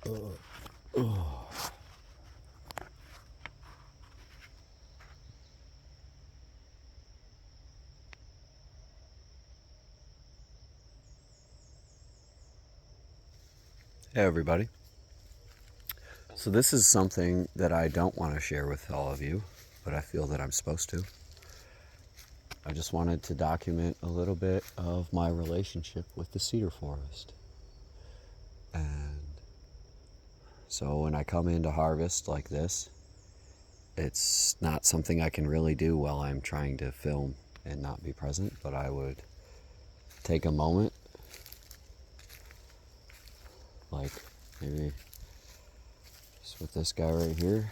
Hey everybody. So this is something that I don't want to share with all of you, but I feel that I'm supposed to. I just wanted to document a little bit of my relationship with the cedar forest. And so when I come into harvest like this, it's not something I can really do while I'm trying to film and not be present, but I would take a moment, like maybe just with this guy right here.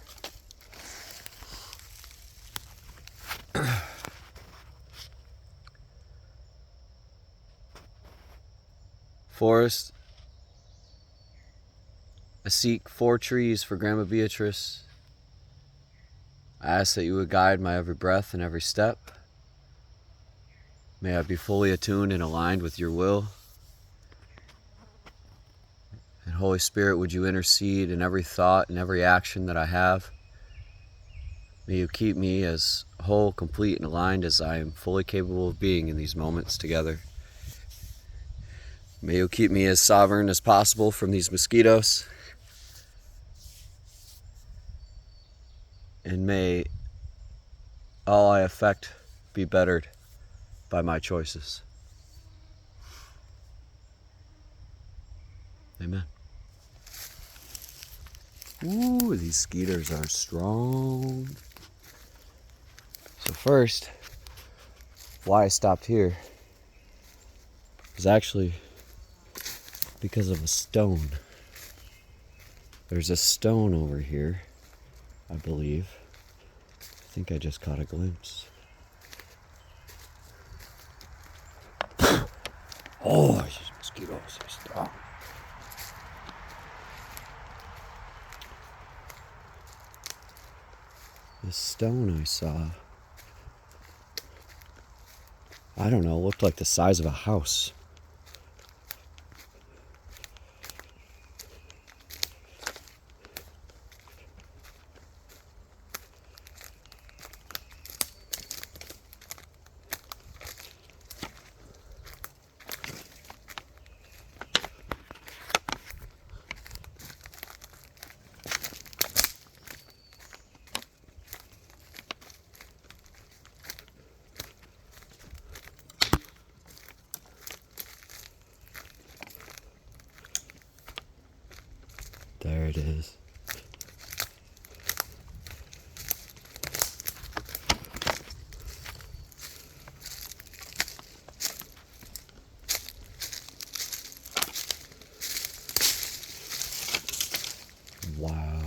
Forest, I seek 4 trees for Grandma Beatrice. I ask that you would guide my every breath and every step. May I be fully attuned and aligned with your will. And Holy Spirit, would you intercede in every thought and every action that I have? May you keep me as whole, complete, and aligned as I am fully capable of being in these moments together. May you keep me as sovereign as possible from these mosquitoes. And may all I affect be bettered by my choices. Amen. Ooh, these Cedars are strong. So first, why I stopped here is actually because of a stone. There's a stone over here, I believe. I think I just caught a glimpse. Oh, these mosquitoes are strong. This stone I saw, I don't know, looked like the size of a house. There it is. Wow.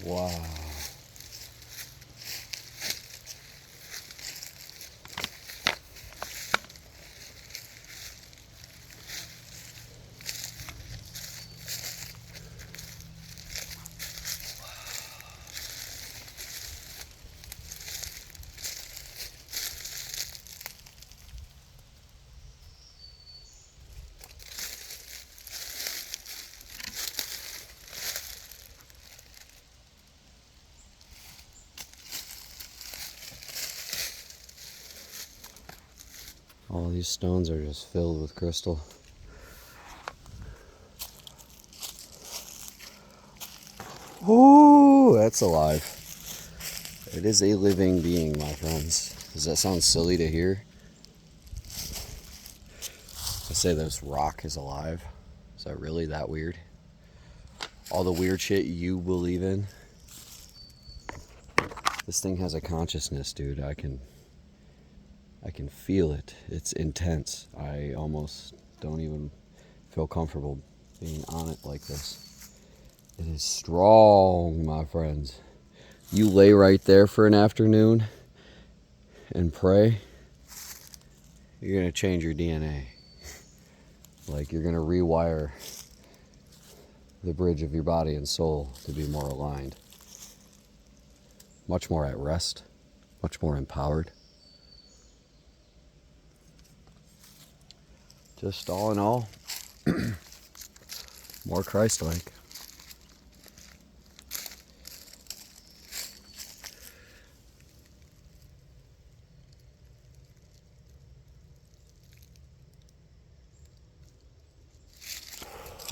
Wow. All these stones are just filled with crystal. Ooh, that's alive. It is a living being, my friends. Does that sound silly to hear? I say this rock is alive. Is that really that weird? All the weird shit you believe in? This thing has a consciousness, dude. I can feel it. It's intense. I almost don't even feel comfortable being on it like this. It is strong, my friends. You lay right there for an afternoon and pray, you're going to change your DNA. Like you're going to rewire the bridge of your body and soul to be more aligned. Much more at rest, much more empowered. Just all in all, more Christ-like.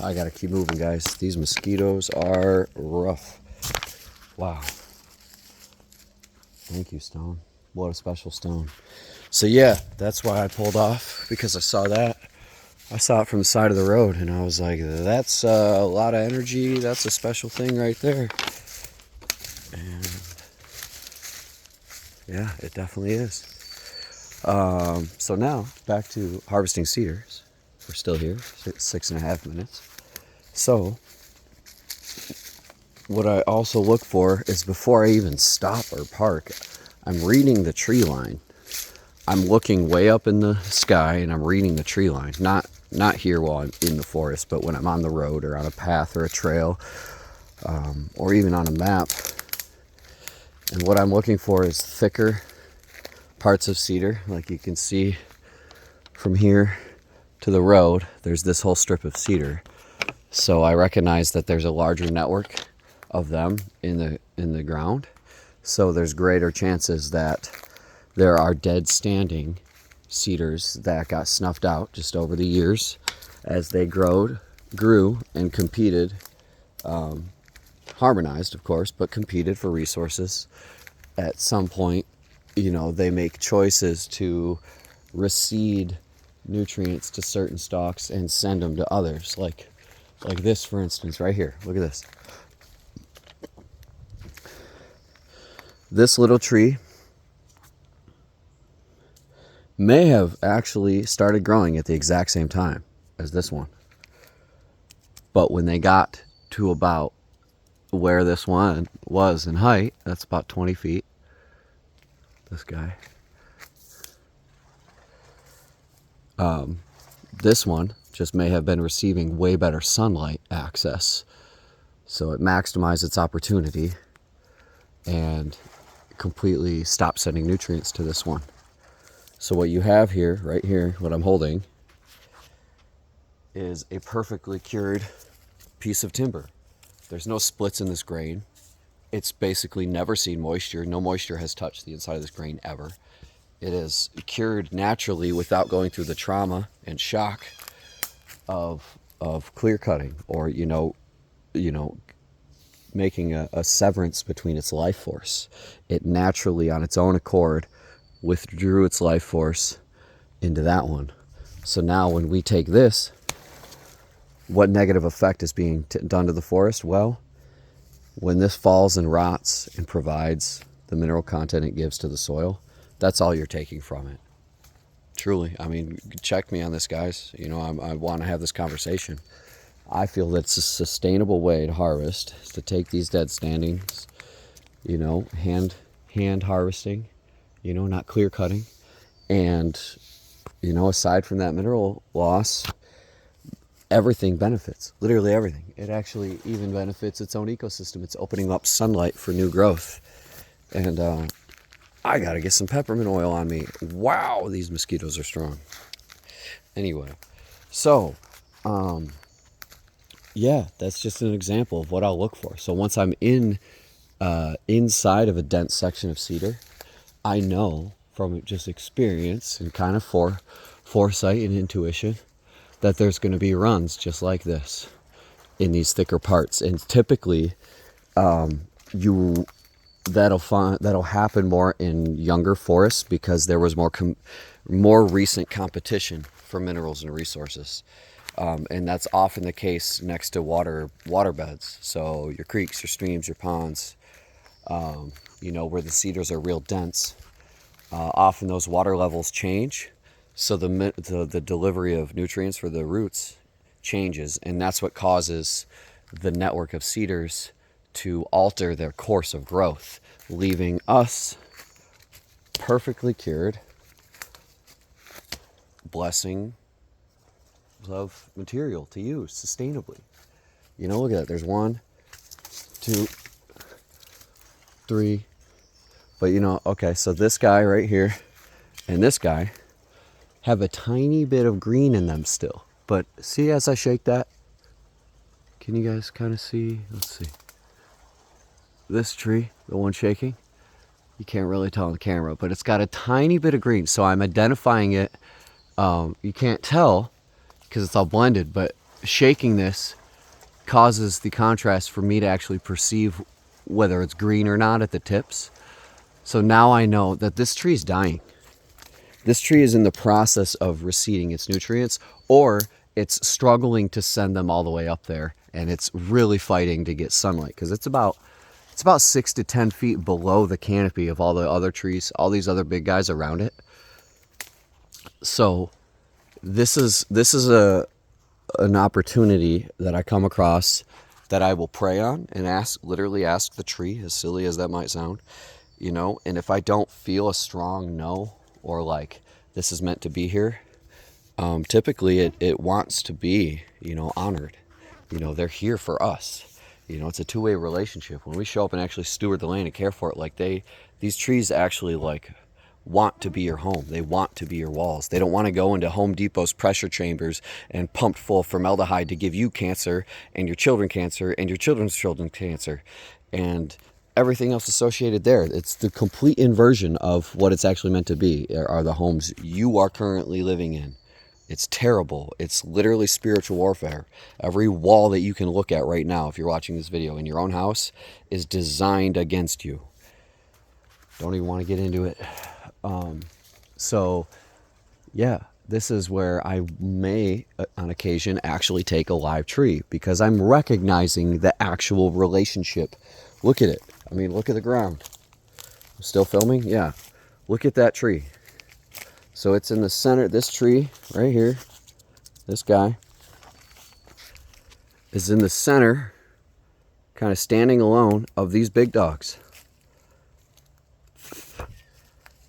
I gotta keep moving, guys. These mosquitoes are rough. Wow. Thank you, stone. What a special stone. So yeah, that's why I pulled off, because I saw that. I saw it from the side of the road, and I was like, that's a lot of energy. That's a special thing right there. And yeah, it definitely is. So now, back to harvesting cedars. We're still here, 6.5 minutes. So, what I also look for is before I even stop or park, I'm reading the tree line. I'm looking way up in the sky and I'm reading the tree line. Not here while I'm in the forest, but when I'm on the road or on a path or a trail, or even on a map. And what I'm looking for is thicker parts of cedar. Like you can see from here to the road, there's this whole strip of cedar. So I recognize that there's a larger network of them in the ground. So there's greater chances that there are dead standing cedars that got snuffed out just over the years as they grew and competed, harmonized of course, but competed for resources. At some point, they make choices to reseed nutrients to certain stalks and send them to others, like this, for instance, right here. Look at this. This little tree may have actually started growing at the exact same time as this one. But when they got to about where this one was in height, that's about 20 feet, this guy, this one just may have been receiving way better sunlight access. So it maximized its opportunity and completely stopped sending nutrients to this one. So what you have here, right here, what I'm holding, is a perfectly cured piece of timber. There's no splits in this grain. It's basically never seen moisture. No moisture has touched the inside of this grain ever. It is cured naturally without going through the trauma and shock of clear cutting, or making a severance between its life force. It naturally, on its own accord, withdrew its life force into that one. So now when we take this, what negative effect is being done to the forest? Well, when this falls and rots and provides the mineral content it gives to the soil, that's all you're taking from it. Truly. I mean, check me on this, guys. I want to have this conversation. I feel that it's a sustainable way to harvest, is to take these dead standings, hand harvesting, not clear cutting. And, aside from that mineral loss, everything benefits, literally everything. It actually even benefits its own ecosystem. It's opening up sunlight for new growth. And I got to get some peppermint oil on me. Wow, these mosquitoes are strong. Anyway, so, yeah, that's just an example of what I'll look for. So once I'm inside of a dense section of cedar, I know from just experience and kind of foresight and intuition that there's going to be runs just like this in these thicker parts. And typically, that'll happen more in younger forests because there was more recent competition for minerals and resources. And that's often the case next to water beds. So your creeks, your streams, your ponds, where the cedars are real dense. Often those water levels change, so the delivery of nutrients for the roots changes, and that's what causes the network of cedars to alter their course of growth, leaving us perfectly cured, blessing of material to use sustainably. You know, look at that. There's 1, 2, 3. But you know, okay, so this guy right here and this guy have a tiny bit of green in them still. But see, as I shake that, can you guys kind of see? Let's see. This tree, the one shaking, you can't really tell on the camera, but it's got a tiny bit of green. So I'm identifying it. You can't tell because it's all blended, but shaking this causes the contrast for me to actually perceive whether it's green or not at the tips. So now I know that this tree is dying. This tree is in the process of receding its nutrients, or it's struggling to send them all the way up there, and it's really fighting to get sunlight because it's about 6 to 10 feet below the canopy of all the other trees, all these other big guys around it. So this is an opportunity that I come across that I will pray on and literally ask the tree, as silly as that might sound, you know. And if I don't feel a strong no, or like this is meant to be here, typically it wants to be, you know, honored. You know, they're here for us. You know, it's a two-way relationship. When we show up and actually steward the land and care for it, like these trees actually like want to be your home. They want to be your walls. They don't want to go into Home Depot's pressure chambers and pumped full of formaldehyde to give you cancer and your children cancer and your children's children cancer and everything else associated there. It's the complete inversion of what it's actually meant to be, are the homes you are currently living in. It's terrible. It's literally spiritual warfare. Every wall that you can look at right now, if you're watching this video in your own house, is designed against you. Don't even want to get into it. So yeah, this is where I may on occasion actually take a live tree because I'm recognizing the actual relationship. Look at it. I mean, look at the ground. I'm still filming? Yeah. Look at that tree. So it's in the center. This tree right here, this guy, is in the center, kind of standing alone of these big dogs.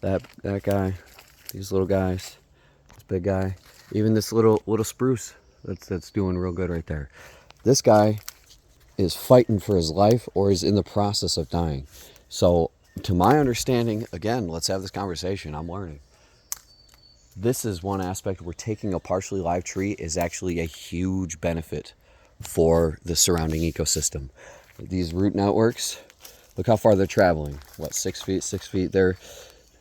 That guy, these little guys, this big guy, even this little spruce that's doing real good right there. This guy is fighting for his life or is in the process of dying. So to my understanding, again, let's have this conversation. I'm learning. This is one aspect where taking a partially live tree is actually a huge benefit for the surrounding ecosystem. These root networks, look how far they're traveling. What, 6 feet, 6 feet? They're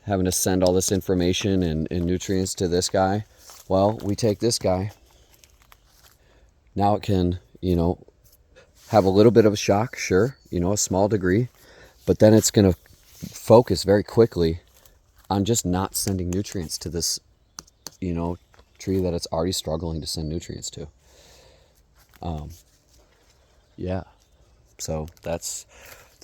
having to send all this information and nutrients to this guy. Well, we take this guy. Now it can, you know, have a little bit of a shock, sure, you know, a small degree, but then it's going to focus very quickly on just not sending nutrients to this, you know, tree that it's already struggling to send nutrients to. Yeah. So those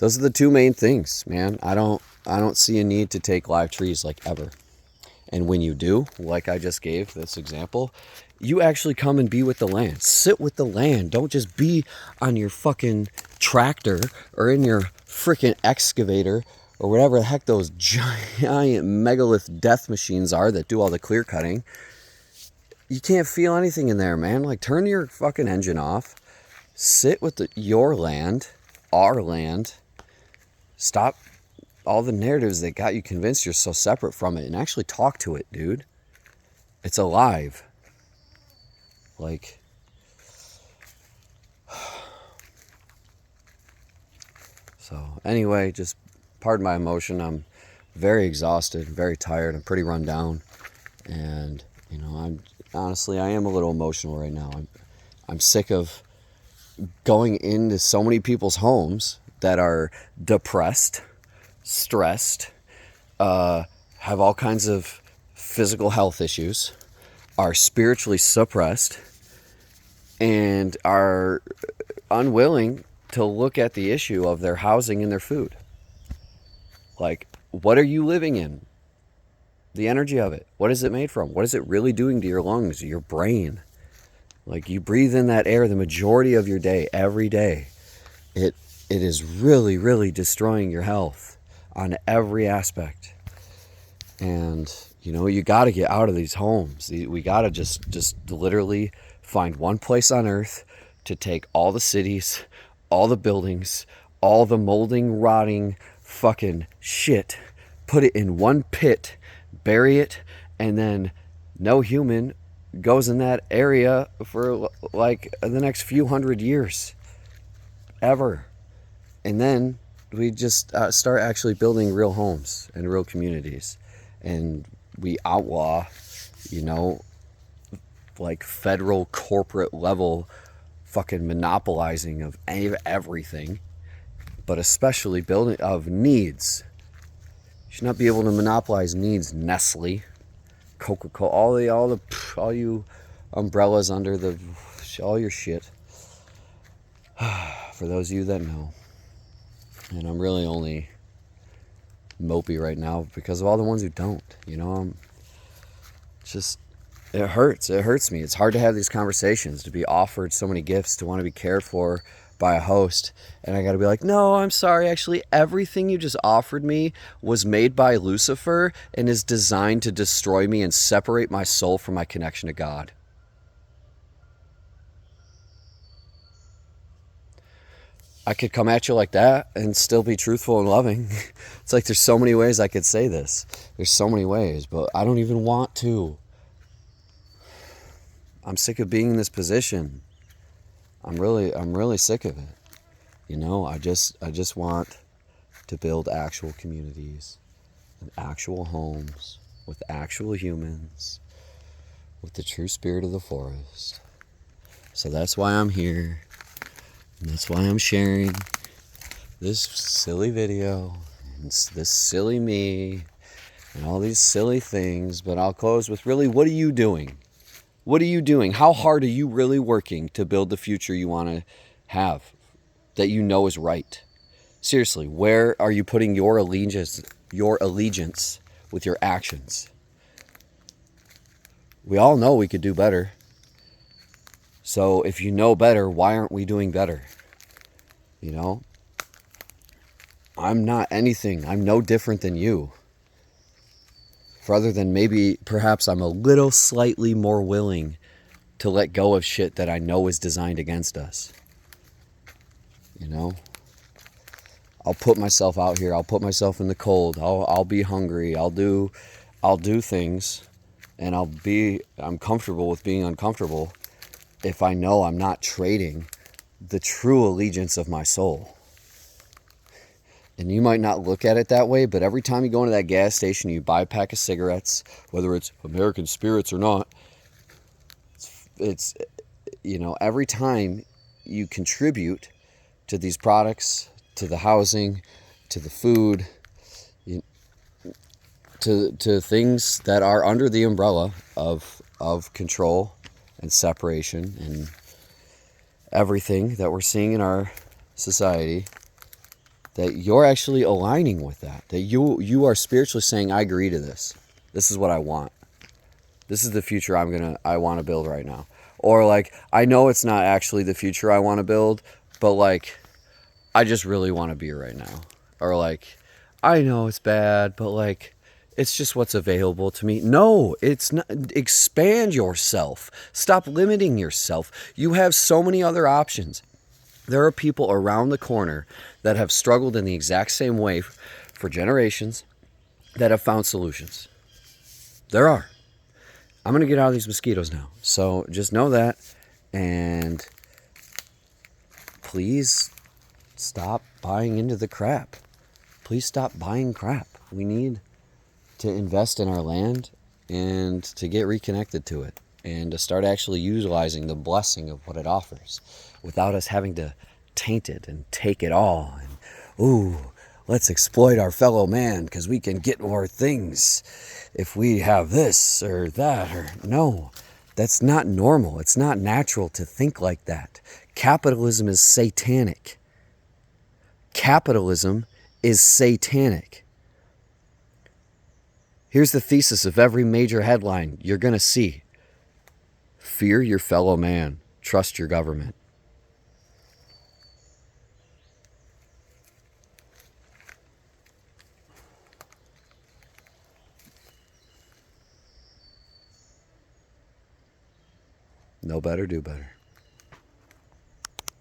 are the two main things, man. I don't see a need to take live trees like ever. And when you do, like I just gave this example, you actually come and be with the land. Sit with the land. Don't just be on your fucking tractor or in your freaking excavator or whatever the heck those giant megalith death machines are that do all the clear cutting. You can't feel anything in there, man. Like, turn your fucking engine off. Sit with your land, our land. Stop all the narratives that got you convinced you're so separate from it and actually talk to it, dude. It's alive. Like, so anyway, just pardon my emotion. I'm very exhausted, very tired. I'm pretty run down. And, you know, I am a little emotional right now. I'm sick of going into so many people's homes that are depressed, stressed, have all kinds of physical health issues, are spiritually suppressed, and are unwilling to look at the issue of their housing and their food. Like, what are you living in? The energy of it. What is it made from? What is it really doing to your lungs, your brain? Like, you breathe in that air the majority of your day, every day. It is really, really destroying your health on every aspect. And, you know, you got to get out of these homes. We got to just literally find one place on earth to take all the cities, all the buildings, all the molding, rotting fucking shit, put it in one pit, bury it, and then no human goes in that area for like the next few hundred years ever. And then we just start actually building real homes and real communities, and we outlaw, you know, like federal corporate level fucking monopolizing of everything, but especially building of needs. You should not be able to monopolize needs. Nestle, Coca-Cola, all you umbrellas under the, all your shit. For those of you that know. And I'm really only mopey right now because of all the ones who don't, you know. It hurts me. It's hard to have these conversations, to be offered so many gifts, to want to be cared for by a host, and I gotta be like, no, I'm sorry, actually everything you just offered me was made by Lucifer and is designed to destroy me and separate my soul from my connection to God. I could come at you like that and still be truthful and loving. It's like there's so many ways I could say this. There's so many ways, but I don't even want to. I'm sick of being in this position. I'm really sick of it. You know, I just want to build actual communities and actual homes with actual humans, with the true spirit of the forest. So that's why I'm here. And that's why I'm sharing this silly video and this silly me and all these silly things. But I'll close with, really, what are you doing? What are you doing? How hard are you really working to build the future you want to have, that you know is right? Seriously, where are you putting your allegiance with your actions? We all know we could do better. So if you know better, why aren't we doing better? You know? I'm not anything. I'm no different than you. Other than maybe, perhaps I'm a little slightly more willing to let go of shit that I know is designed against us. You know? I'll put myself out here. I'll put myself in the cold. I'll be hungry. I'll do things, and I'm comfortable with being uncomfortable if I know I'm not trading the true allegiance of my soul. And you might not look at it that way, but every time you go into that gas station, you buy a pack of cigarettes, whether it's American Spirits or not, it's you know, every time you contribute to these products, to the housing, to the food, to things that are under the umbrella of control and separation and everything that we're seeing in our society, that you're actually aligning with that you are spiritually saying, I agree to this. This is what I want. This is the future I want to build right now. Or like, I know it's not actually the future I want to build, but like, I just really want to be right now. Or like, I know it's bad, but like, it's just what's available to me. No, it's not. Expand yourself. Stop limiting yourself. You have so many other options. There are people around the corner that have struggled in the exact same way for generations that have found solutions. There are. I'm going to get out of these mosquitoes now. So just know that. And please stop buying into the crap. Please stop buying crap. We need to invest in our land and to get reconnected to it, and to start actually utilizing the blessing of what it offers without us having to taint it and take it all. And, ooh, let's exploit our fellow man because we can get more things if we have this or that. Or no, that's not normal. It's not natural to think like that. Capitalism is satanic. Capitalism is satanic. Here's the thesis of every major headline you're going to see. Fear your fellow man. Trust your government. Know better, do better.